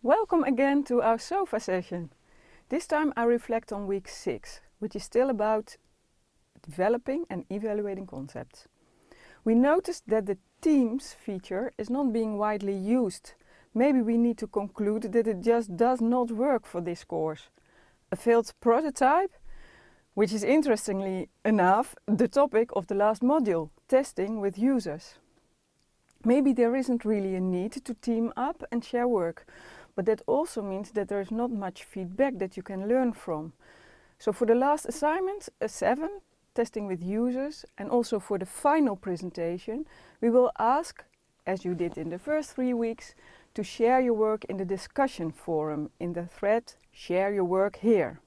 Welcome again to our sofa session. This time I reflect on week 6, which is still about developing and evaluating concepts. We noticed that the themes feature is not being widely used. Maybe we need to conclude that it just does not work for this course. A failed prototype, which is interestingly enough the topic of the last module, testing with users. Maybe there isn't really a need to team up and share work, but that also means that there is not much feedback that you can learn from. So for the last assignment, a 7, testing with users, and also for the final presentation, we will ask, as you did in the first 3 weeks, to share your work in the discussion forum in the thread Share Your Work Here.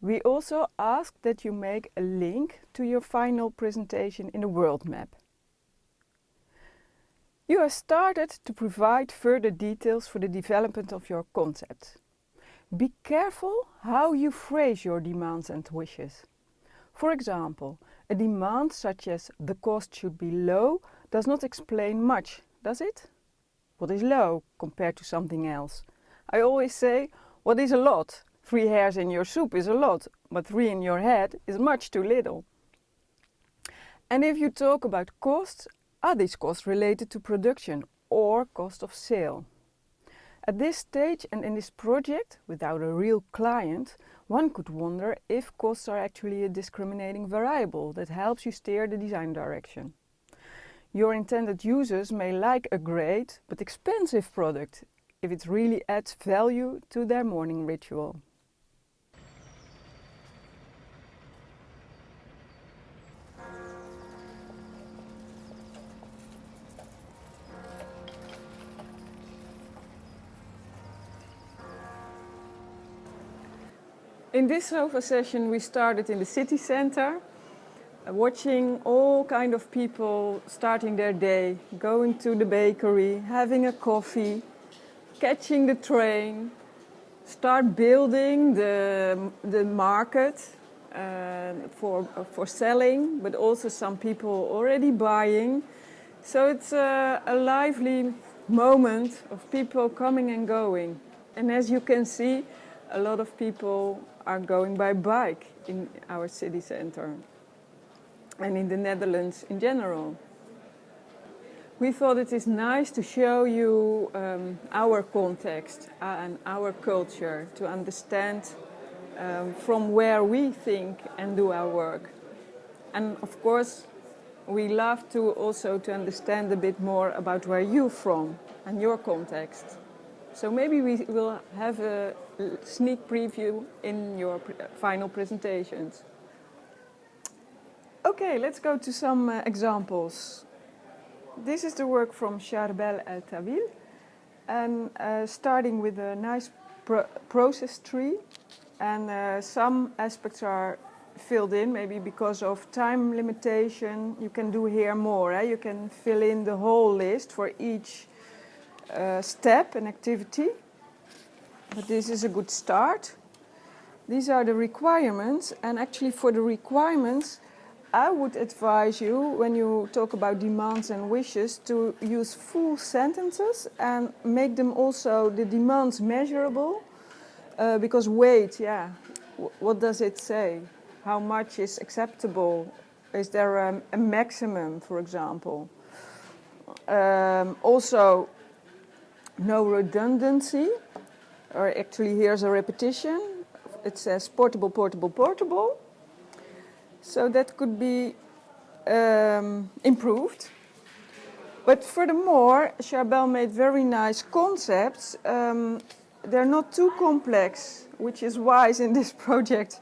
We also ask that you make a link to your final presentation in the world map. You have started to provide further details for the development of your concept. Be careful how you phrase your demands and wishes. For example, a demand such as the cost should be low does not explain much, does it? What is low compared to something else? I always say, what is a lot? 3 hairs in your soup is a lot, but 3 in your head is much too little. And if you talk about costs, are these costs related to production or cost of sale? At this stage and in this project, without a real client, one could wonder if costs are actually a discriminating variable that helps you steer the design direction. Your intended users may like a great but expensive product if it really adds value to their morning ritual. In this sofa session we started in the city center, watching all kind of people starting their day, going to the bakery, having a coffee, catching the train, start building the market for selling, but also some people already buying. So it's a lively moment of people coming and going. And as you can see, a lot of people are going by bike in our city center and in the Netherlands in general. We thought it is nice to show you our context and our culture to understand from where we think and do our work. And of course, we love to also to understand a bit more about where you're from and your context. So maybe we will have a sneak preview in your final presentations. Okay, let's go to some examples. This is the work from Charbel El Tawil, and starting with a nice process tree, and some aspects are filled in, maybe because of time limitation. You can do here more, you can fill in the whole list for each step and activity, but this is a good start. These are the requirements, and actually for the requirements I would advise you, when you talk about demands and wishes, to use full sentences and make them also the demands measurable, because weight, what does it say? How much is acceptable? Is there a maximum, for example? Also, no redundancy, or actually here's a repetition. It says portable, portable, portable. So that could be improved. But furthermore, Charbel made very nice concepts. They're not too complex, which is wise in this project.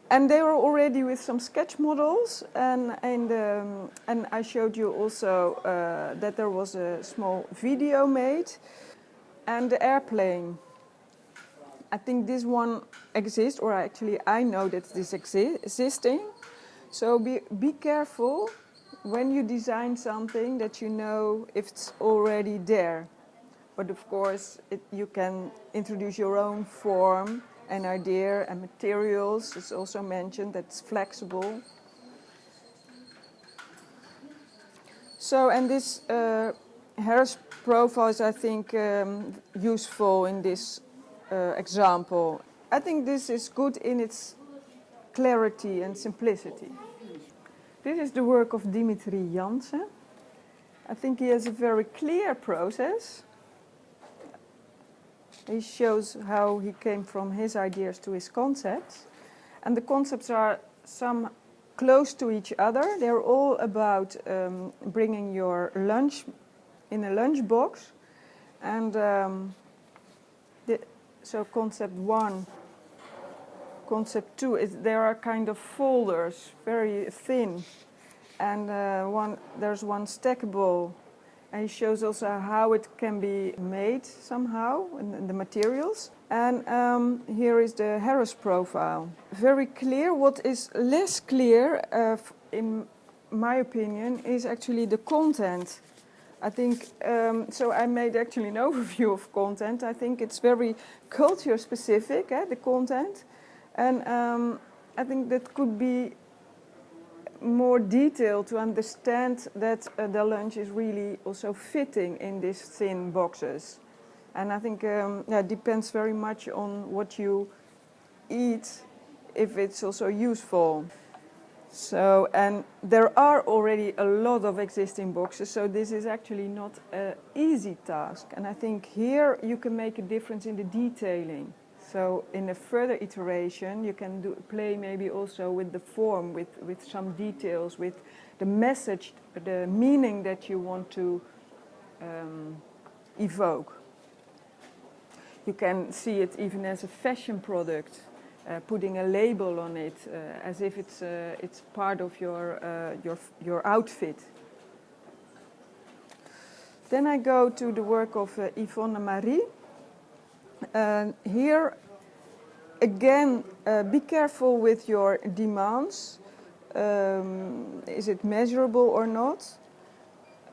And they were already with some sketch models, and I showed you also that there was a small video made, and the airplane. I think this one exists, or actually I know that this existing. So be careful when you design something that you know if it's already there. But of course, you can introduce your own form and idea and materials. It's also mentioned that it's flexible. So, and this Harris profile is, I think, useful in this example. I think this is good in its clarity and simplicity. This is the work of Dimitri Jansen. I think he has a very clear process. He shows how he came from his ideas to his concepts. And the concepts are some close to each other. They're all about bringing your lunch in a lunch box. And so concept 1, concept 2, there are kind of folders, very thin. And there's one stackable. And he shows also how it can be made somehow, in the materials. And here is the Harris profile. Very clear. What is less clear, in my opinion, is actually the content. I think, so I made actually an overview of content. I think it's very culture specific, the content. And I think that could be more detail to understand that the lunch is really also fitting in these thin boxes. And I think it depends very much on what you eat, if it's also useful. So, and there are already a lot of existing boxes, so this is actually not an easy task. And I think here you can make a difference in the detailing. So in a further iteration, you can play maybe also with the form, with some details, with the message, the meaning that you want to evoke. You can see it even as a fashion product, putting a label on it, as if it's part of your outfit. Then I go to the work of Yvonne Marie. Here, again, be careful with your demands. Is it measurable or not?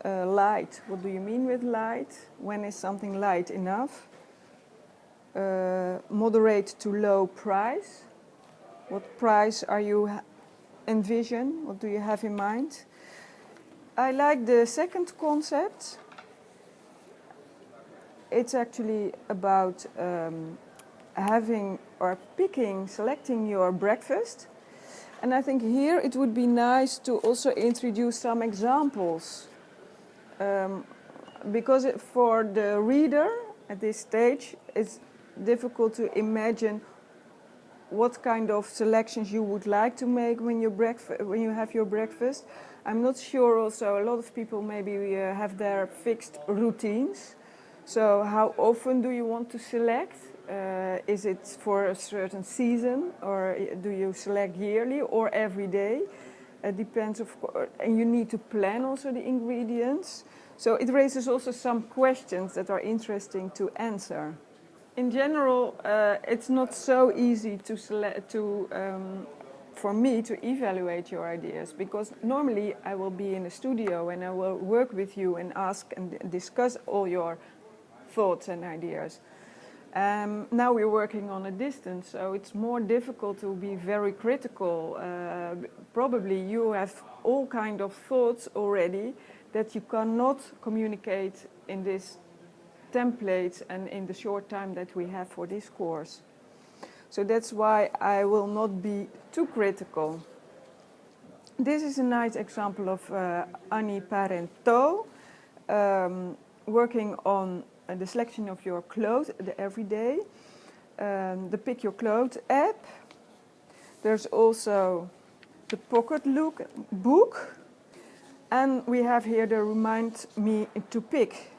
Light, what do you mean with light? When is something light enough? Moderate to low price. What price are you envision? What do you have in mind? I like the second concept. It's actually about having or selecting your breakfast. And I think here it would be nice to also introduce some examples. Because for the reader at this stage, it's difficult to imagine what kind of selections you would like to make when you have your breakfast. I'm not sure also, a lot of people maybe have their fixed routines. So how often do you want to select? Is it for a certain season, or do you select yearly or every day? It depends, of course, and you need to plan also the ingredients. So it raises also some questions that are interesting to answer. In general, it's not so easy for me to evaluate your ideas, because normally I will be in a studio and I will work with you and ask and discuss all your thoughts and ideas. Now we're working on a distance, so it's more difficult to be very critical. Probably you have all kind of thoughts already that you cannot communicate in this template and in the short time that we have for this course. So that's why I will not be too critical. This is a nice example of Annie Parenteau, working on the selection of your clothes, the everyday, the Pick Your Clothes app. There's also the Pocket Look book. And we have here the Remind Me to Pick.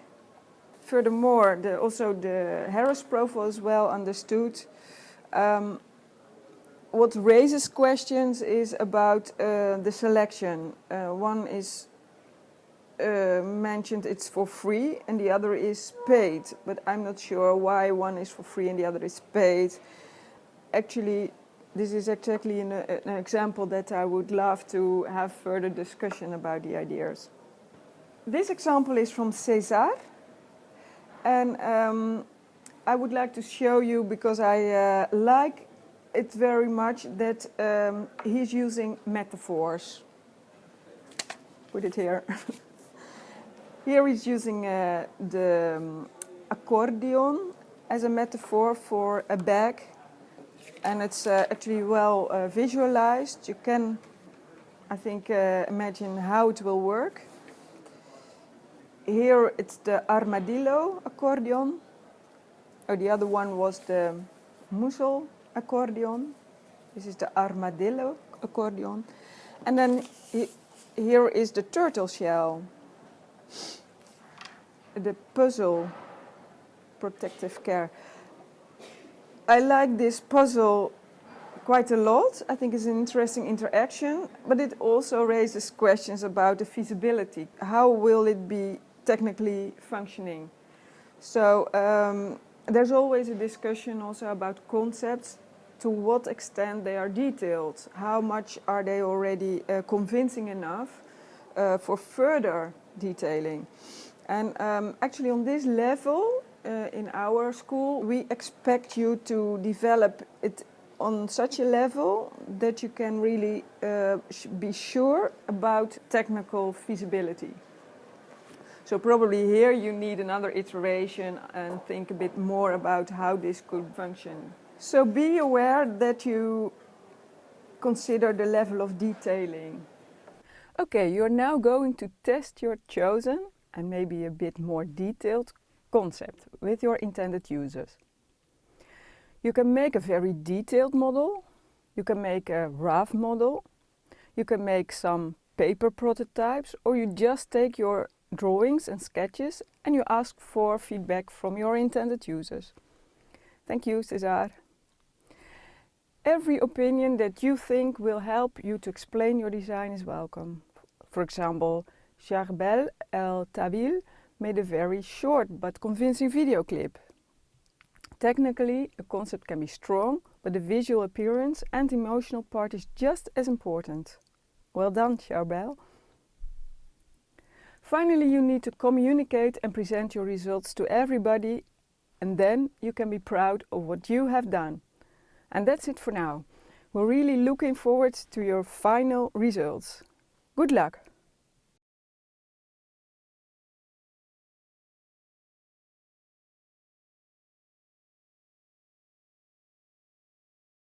Furthermore, also the Harris profile is well understood. What raises questions is about the selection. One is mentioned it's for free and the other is paid, but I'm not sure why one is for free and the other is paid. Actually, this is exactly an example that I would love to have further discussion about the ideas. This example is from César, and I would like to show you, because I like it very much, that he's using metaphors. Put it here. Here he's using the accordion as a metaphor for a bag, and it's actually well visualized. You can, I think, imagine how it will work. Here it's the armadillo accordion. Oh, the other one was the mussel accordion. This is the armadillo accordion. And then here is the turtle shell, the puzzle protective care. I like this puzzle quite a lot. I think it's an interesting interaction, but it also raises questions about the feasibility. How will it be technically functioning? So there's always a discussion also about concepts, to what extent they are detailed, how much are they already convincing enough for further detailing. And actually on this level, in our school, we expect you to develop it on such a level that you can really be sure about technical feasibility. So probably here you need another iteration and think a bit more about how this could function. So be aware that you consider the level of detailing. Okay, you're now going to test your chosen and maybe a bit more detailed concept with your intended users. You can make a very detailed model, you can make a rough model, you can make some paper prototypes, or you just take your drawings and sketches and you ask for feedback from your intended users. Thank you, César. Every opinion that you think will help you to explain your design is welcome. For example, Charbel El Tabil made a very short but convincing video clip. Technically, a concept can be strong, but the visual appearance and emotional part is just as important. Well done, Charbel. Finally, you need to communicate and present your results to everybody, and then you can be proud of what you have done. And that's it for now. We're really looking forward to your final results. Good luck!